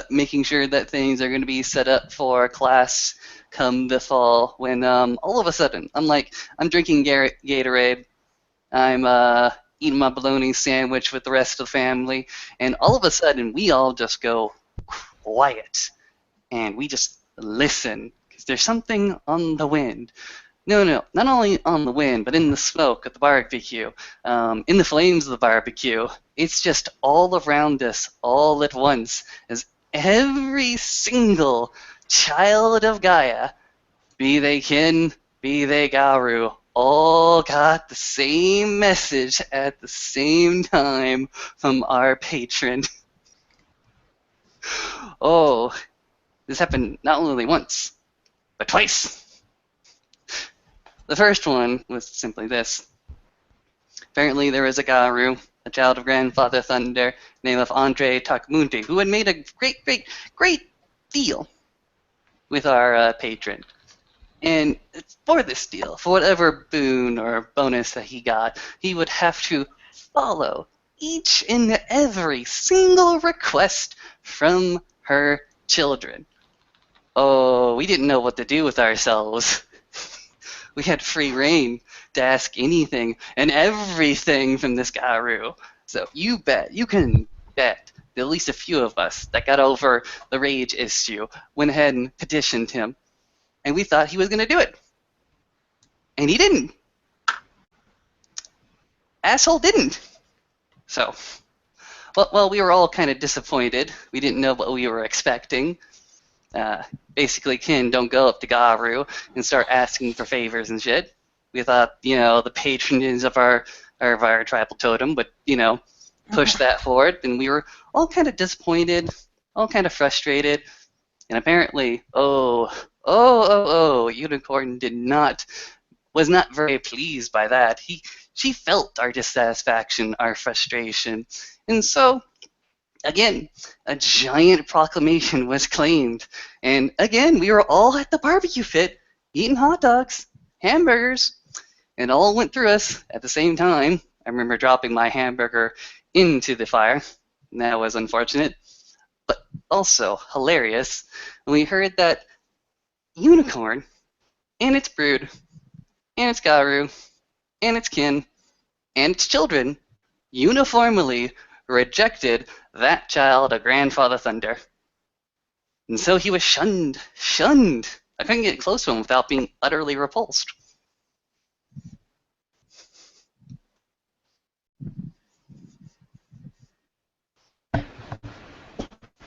making sure that things are going to be set up for class come the fall when all of a sudden, I'm drinking Gatorade. I'm eating my bologna sandwich with the rest of the family, and all of a sudden we all just go quiet, and we just listen, because there's something on the wind. No, not only on the wind, but in the smoke of the barbecue, in the flames of the barbecue. It's just all around us, all at once, as every single child of Gaia, be they kin, be they Garu, all got the same message at the same time from our patron. Oh, this happened not only once, but twice. The first one was simply this. Apparently there was a Garu, a child of Grandfather Thunder, named of Andre Takmunti, who had made a great deal with our patron. And for this deal, for whatever boon or bonus that he got, he would have to follow each and every single request from her children. Oh, we didn't know what to do with ourselves. we had free reign to ask anything and everything from this Garu. So you can bet that at least a few of us that got over the rage issue went ahead and petitioned him, and we thought he was going to do it. And he didn't. Asshole didn't. So, well, we were all kind of disappointed. We didn't know what we were expecting. Basically, Ken, don't go up to Garu and start asking for favors and shit. We thought, the patronage of our tribal totem would, push that forward, and we were all kind of disappointed, all kind of frustrated, and apparently, Unicorn was not very pleased by that. She felt our dissatisfaction, our frustration, and so, again, a giant proclamation was claimed, and again, we were all at the barbecue pit, eating hot dogs, hamburgers, and all went through us at the same time. I remember dropping my hamburger into the fire, and that was unfortunate, but also hilarious. And we heard that Unicorn and its brood, and its Garu, and its kin, and its children uniformly rejected that child of Grandfather Thunder. And so he was shunned. I couldn't get close to him without being utterly repulsed.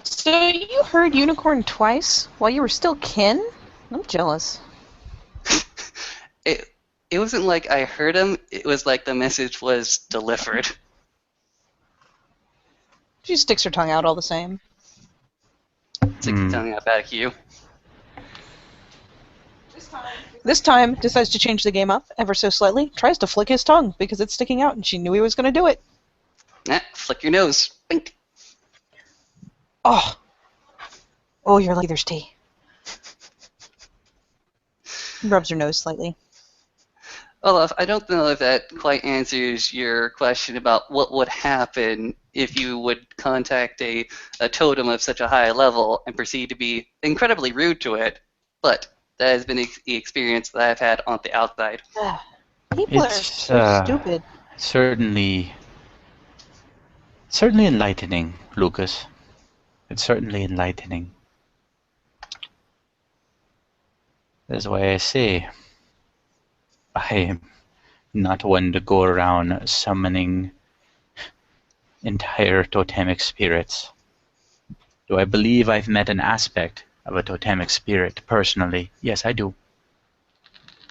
So you heard Unicorn twice while you were still kin? I'm jealous. It wasn't like I heard him, it was like the message was delivered. She sticks her tongue out all the same. Stick your tongue out back at you. This time, decides to change the game up ever so slightly, tries to flick his tongue because it's sticking out and she knew he was going to do it. Flick your nose. Bink. Oh, you're like thirsty. Rubs her nose slightly. Olaf, I don't know if that quite answers your question about what would happen if you would contact a totem of such a high level and proceed to be incredibly rude to it, but that has been the experience that I've had on the outside. People are so stupid. Certainly enlightening, Lucas. It's certainly enlightening. That's why I say I am not one to go around summoning entire totemic spirits. Do I believe I've met an aspect of a totemic spirit personally? Yes, I do.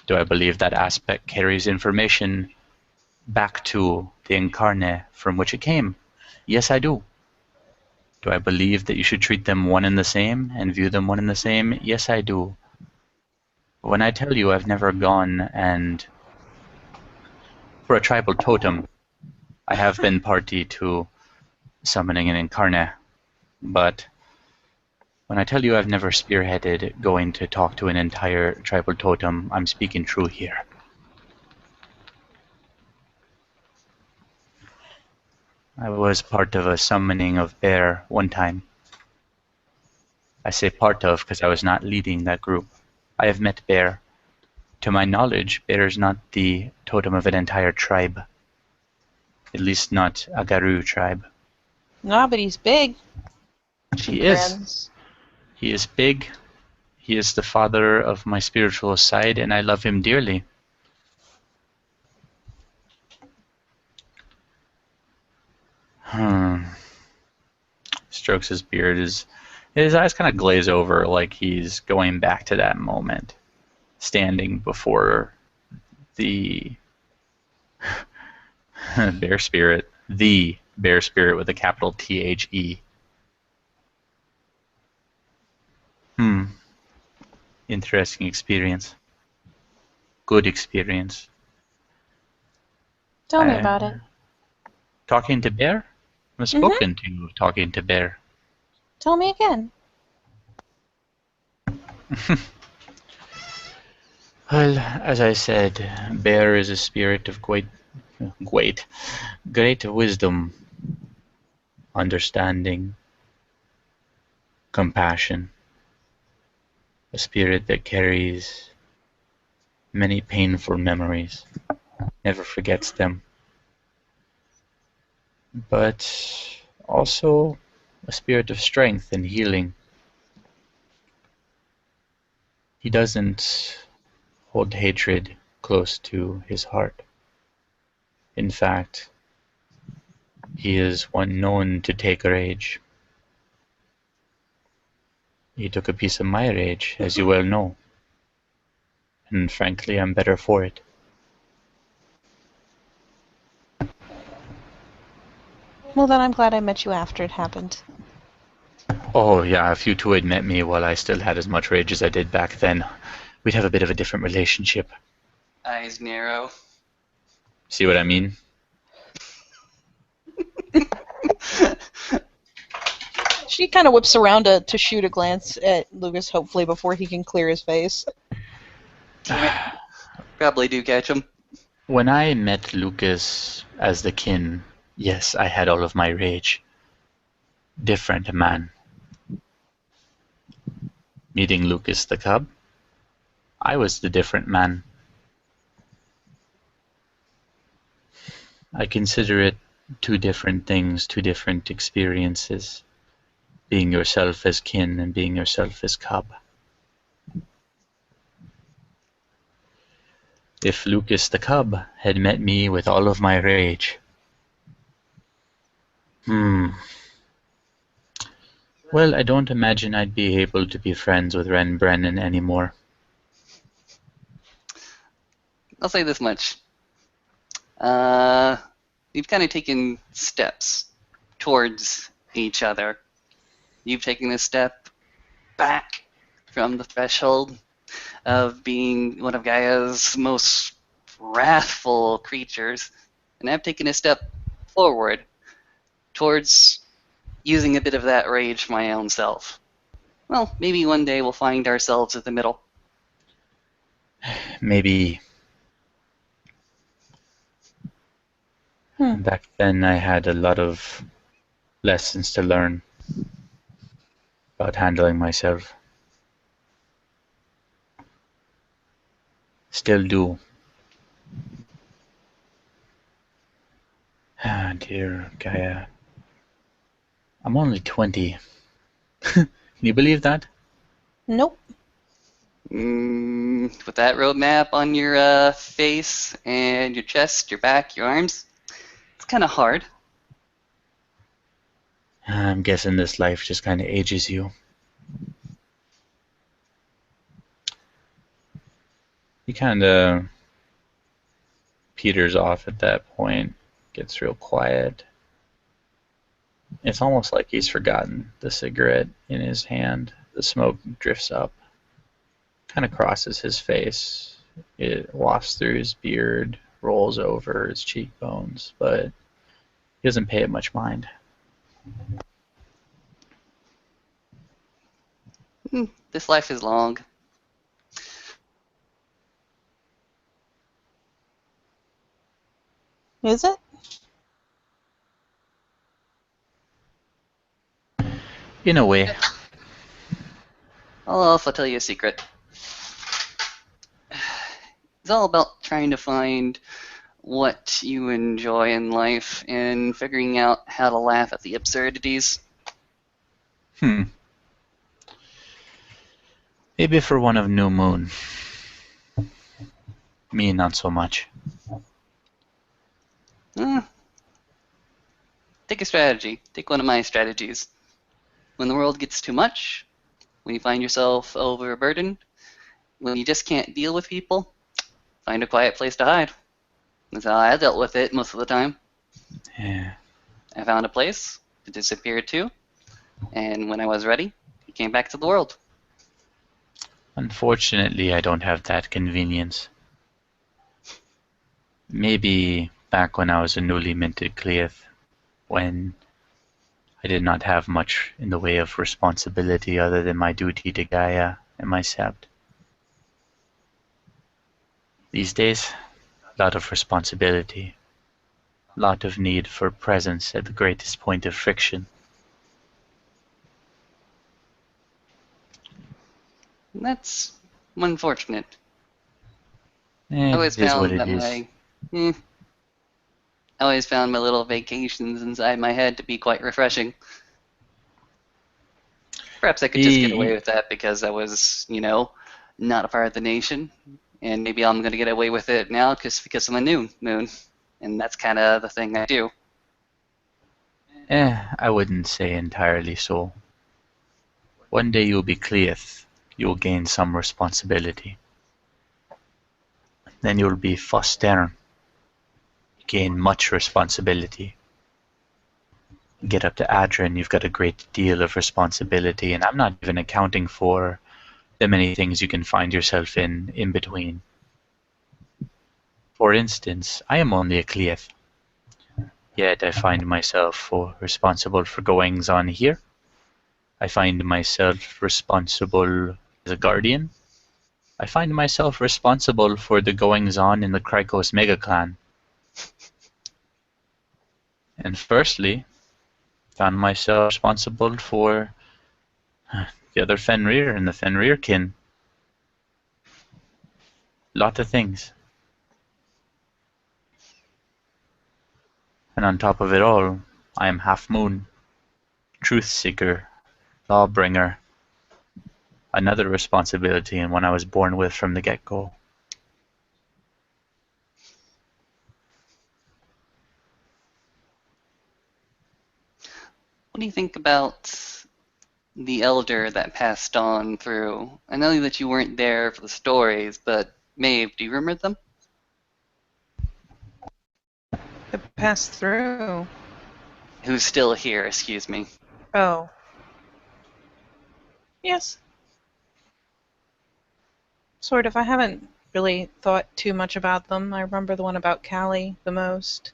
Do I believe that aspect carries information back to the incarnate from which it came? Yes, I do. Do I believe that you should treat them one and the same and view them one and the same? Yes, I do. When I tell you I've never gone and, for a tribal totem, I have been party to summoning an incarnate, but when I tell you I've never spearheaded going to talk to an entire tribal totem, I'm speaking true here. I was part of a summoning of Bear one time. I say part of because I was not leading that group. I have met Bear. To my knowledge, Bear is not the totem of an entire tribe. At least not a Garu tribe. No, but he's big. He is. He is big. He is the father of my spiritual side, and I love him dearly. Strokes his beard. His eyes kind of glaze over like he's going back to that moment, standing before the bear spirit, the bear spirit with a capital THE. Interesting experience. Good experience. Tell me about it. Talking to Bear? I've spoken to you talking to Bear. Tell me again. Well, as I said, Bear is a spirit of great wisdom, understanding, compassion. A spirit that carries many painful memories, never forgets them, but also a spirit of strength and healing. He doesn't hold hatred close to his heart. In fact, he is one known to take rage. He took a piece of my rage, as you well know, and frankly, I'm better for it. Well, then I'm glad I met you after it happened. Oh, yeah, if you two had met me while I still had as much rage as I did back then, we'd have a bit of a different relationship. Eyes narrow. See what I mean? She kind of whips around to shoot a glance at Lucas, hopefully before he can clear his face. Damn it. Probably do catch him. When I met Lucas as the kin, yes, I had all of my rage. Different man. Meeting Lucas the cub, I was the different man. I consider it two different things, two different experiences. Being yourself as kin and being yourself as cub. If Lucas the cub had met me with all of my rage, well, I don't imagine I'd be able to be friends with Ren Brennan anymore. I'll say this much. You've kind of taken steps towards each other. You've taken a step back from the threshold of being one of Gaia's most wrathful creatures, and I've taken a step forward towards using a bit of that rage for my own self. Well, maybe one day we'll find ourselves at the middle. Maybe. Back then I had a lot of lessons to learn about handling myself. Still do. Ah, dear Gaia. I'm only 20. Can you believe that? Nope. With that roadmap on your face and your chest, your back, your arms, it's kind of hard. I'm guessing this life just kind of ages you. He kind of peters off at that point, gets real quiet. It's almost like he's forgotten the cigarette in his hand. The smoke drifts up, kind of crosses his face. It wafts through his beard, rolls over his cheekbones, but he doesn't pay it much mind. This life is long. Is it? In a way. I'll also tell you a secret. It's all about trying to find what you enjoy in life and figuring out how to laugh at the absurdities. Maybe for one of New Moon. Me, not so much. Take a strategy. Take one of my strategies. When the world gets too much, when you find yourself overburdened, when you just can't deal with people, find a quiet place to hide. That's how I dealt with it most of the time. Yeah. I found a place to disappear to, and when I was ready, I came back to the world. Unfortunately, I don't have that convenience. Maybe back when I was a newly minted Cleith, when I did not have much in the way of responsibility other than my duty to Gaia and my sept. These days, a lot of responsibility, a lot of need for presence at the greatest point of friction. And that's unfortunate. I always It is what found it that is. I always found my little vacations inside my head to be quite refreshing. Perhaps I could just get away E- with that because I was, not a part of the nation, and maybe I'm gonna get away with it now because I'm a new moon, and that's kind of the thing I do. I wouldn't say entirely so. One day you'll be Cleith. You'll gain some responsibility. Then you'll be Fostern. Gain much responsibility. Get up to Adrian, you've got a great deal of responsibility, and I'm not even accounting for the many things you can find yourself in between. For instance, I am only a Cleith, yet I find myself responsible for goings on here. I find myself responsible as a guardian. I find myself responsible for the goings on in the Krykos mega clan. And firstly, found myself responsible for the other Fenrir and the Fenrir kin. Lot of things. And on top of it all, I am half moon, truth seeker, lawbringer. Another responsibility and one I was born with from the get-go. What do you think about the elder that passed on through? I know that you weren't there for the stories, but Maeve, do you remember them? It passed through. Who's still here, excuse me. Oh. Yes. Sort of. I haven't really thought too much about them. I remember the one about Callie the most.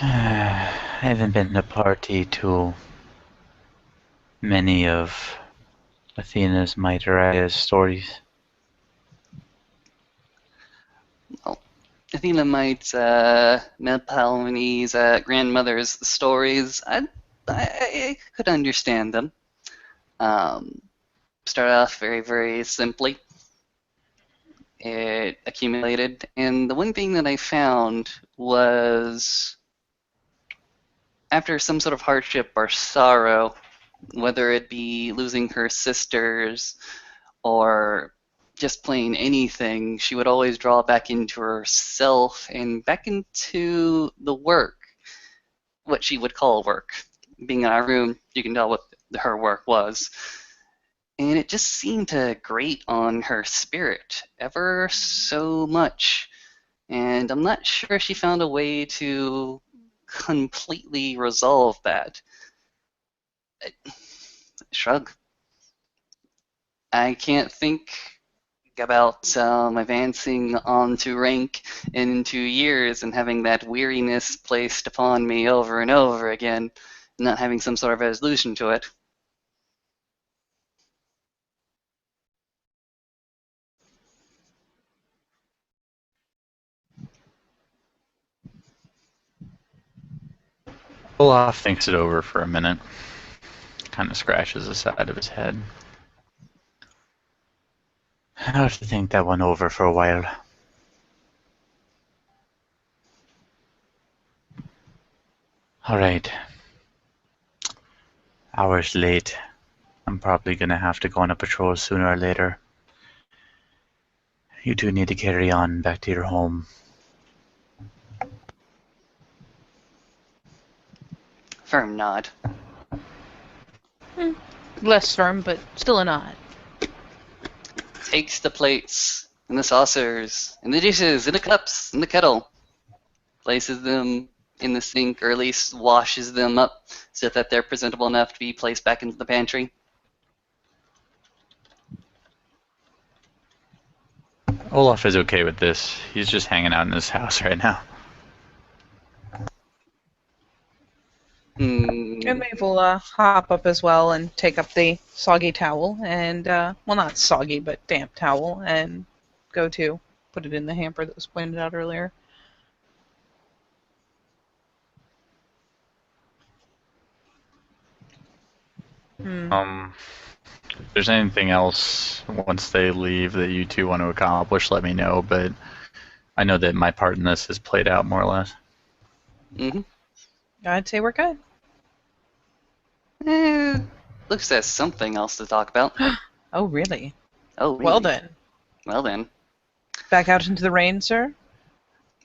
I haven't been a party to many of Athena's Mitaria's stories. Well, Athena might Melpalme's grandmother's stories. I could understand them. Um, start off very, very simply. It accumulated, and the one thing that I found was after some sort of hardship or sorrow, whether it be losing her sisters or just plain anything, she would always draw back into herself and back into the work, what she would call work. Being in our room, you can tell what her work was. And it just seemed to grate on her spirit ever so much. And I'm not sure she found a way to completely resolve that. Shrug. I can't think about advancing onto rank in 2 years and having that weariness placed upon me over and over again, not having some sort of resolution to it. Olaf thinks it over for a minute, kind of scratches the side of his head. I have to think that one over for a while. Alright. Hours late. I'm probably gonna have to go on a patrol sooner or later. You two need to carry on back to your home. Firm nod. Less firm, but still a nod. Takes the plates and the saucers and the dishes and the cups and the kettle, places them in the sink, or at least washes them up so that they're presentable enough to be placed back into the pantry. Olaf is okay with this. He's just hanging out in his house right now. And Maeve will hop up as well and take up the soggy towel and, well, not soggy, but damp towel, and go to put it in the hamper that was pointed out earlier. Um, there's anything else once they leave that you two want to accomplish, let me know. But I know that my part in this is played out more or less. Mm-hmm. I'd say we're good. Looks as something else to talk about. Oh, really? Oh, really? Well then. Well then. Back out into the rain, sir?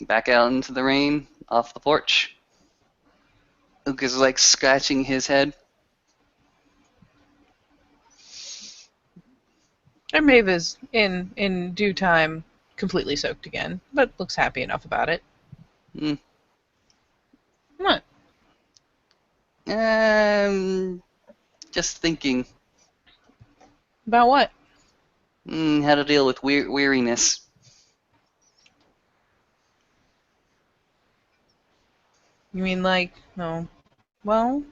Back out into the rain, off the porch. Luke is like scratching his head. And Maeve is, in due time, completely soaked again, but looks happy enough about it. Hmm. What? Just thinking About what? how to deal with weariness. You mean like, no. Well,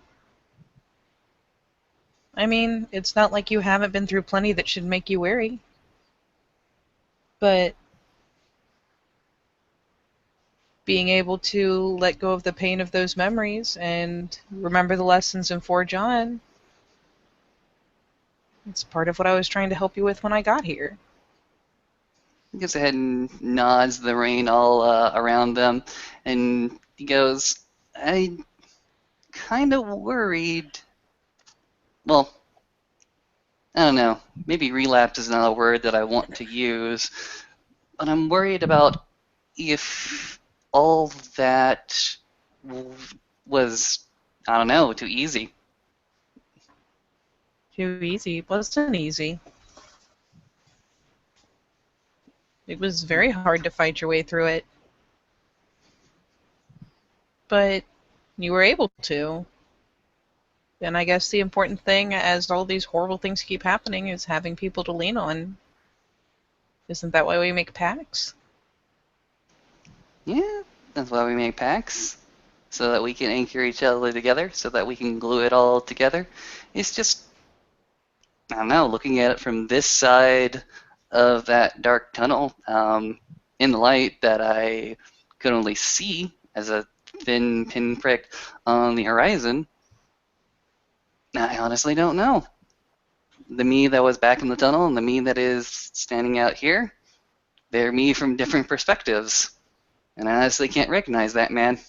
I mean, it's not like you haven't been through plenty that should make you weary. But being able to let go of the pain of those memories and remember the lessons and forge on, it's part of what I was trying to help you with when I got here. He goes ahead and nods the rain all around them, and he goes, I kind of worried. Well, I don't know. Maybe relapse is not a word that I want to use, but I'm worried about if all that was, I don't know, too easy. Too easy. It wasn't easy. It was very hard to fight your way through it. But you were able to. And I guess the important thing, as all these horrible things keep happening, is having people to lean on. Isn't that why we make pacts? Yeah, that's why we make packs, so that we can anchor each other together, so that we can glue it all together. It's just, I don't know, looking at it from this side of that dark tunnel, in the light that I could only see as a thin pinprick on the horizon, I honestly don't know. The me that was back in the tunnel and the me that is standing out here, they're me from different perspectives. And I honestly can't recognize that man.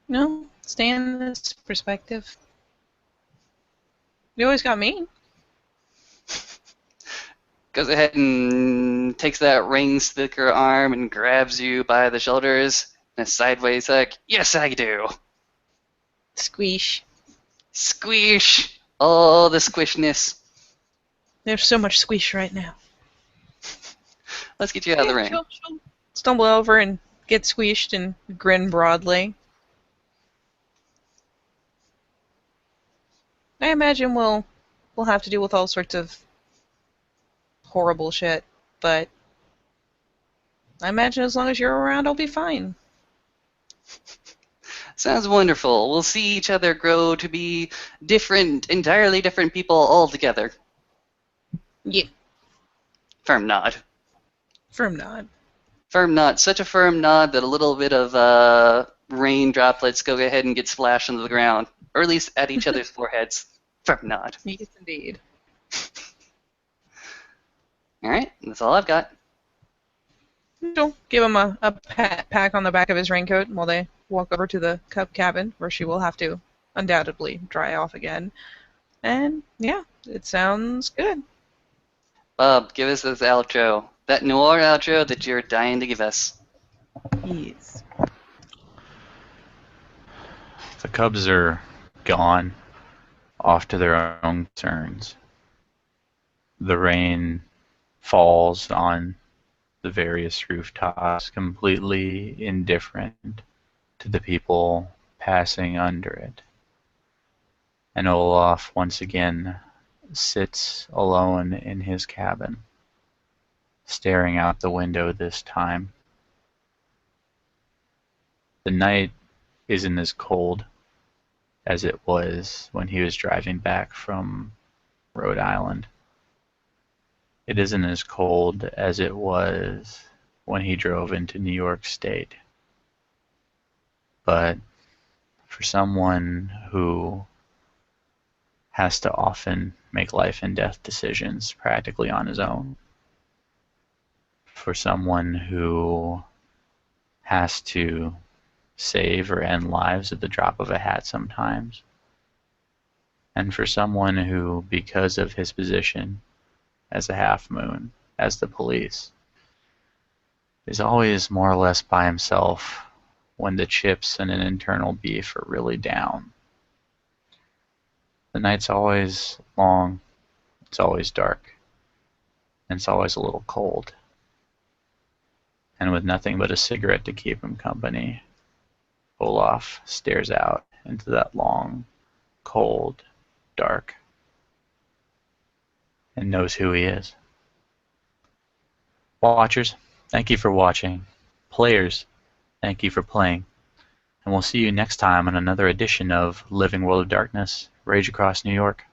No, stay in this perspective. You always got me. Goes ahead and takes that ring sticker arm and grabs you by the shoulders in a sideways like, yes, I do. Squeesh. Squish. Oh, the squishness. There's so much squeesh right now. Let's get you out of the rain. She'll stumble over and get squeeshed and grin broadly. I imagine we'll have to deal with all sorts of horrible shit, but I imagine as long as you're around, I'll be fine. Sounds wonderful. We'll see each other grow to be different, entirely different people altogether. Yeah. Firm nod. Firm nod. Firm nod. Such a firm nod that a little bit of rain droplets go ahead and get splashed onto the ground, or at least at each other's foreheads. Firm nod. Yes, indeed. All right, that's all I've got. She'll give him a pack on the back of his raincoat while they walk over to the cub cabin, where she will have to undoubtedly dry off again. And yeah, it sounds good. Bob, give us this outro. That noir outro that you're dying to give us. Yes. The Cubs are gone, off to their own concerns. The rain falls on the various rooftops, completely indifferent to the people passing under it. And Olaf once again sits alone in his cabin, staring out the window this time. The night isn't as cold as it was when he was driving back from Rhode Island. It isn't as cold as it was when he drove into New York State. But for someone who has to often make life and death decisions practically on his own. For someone who has to save or end lives at the drop of a hat sometimes. And for someone who, because of his position as a half moon, as the police, is always more or less by himself when the chips and an internal beef are really down. The night's always long, it's always dark, and it's always a little cold. And with nothing but a cigarette to keep him company, Olaf stares out into that long, cold, dark, and knows who he is. Watchers, thank you for watching. Players, thank you for playing. And we'll see you next time on another edition of Living World of Darkness, Rage Across New York.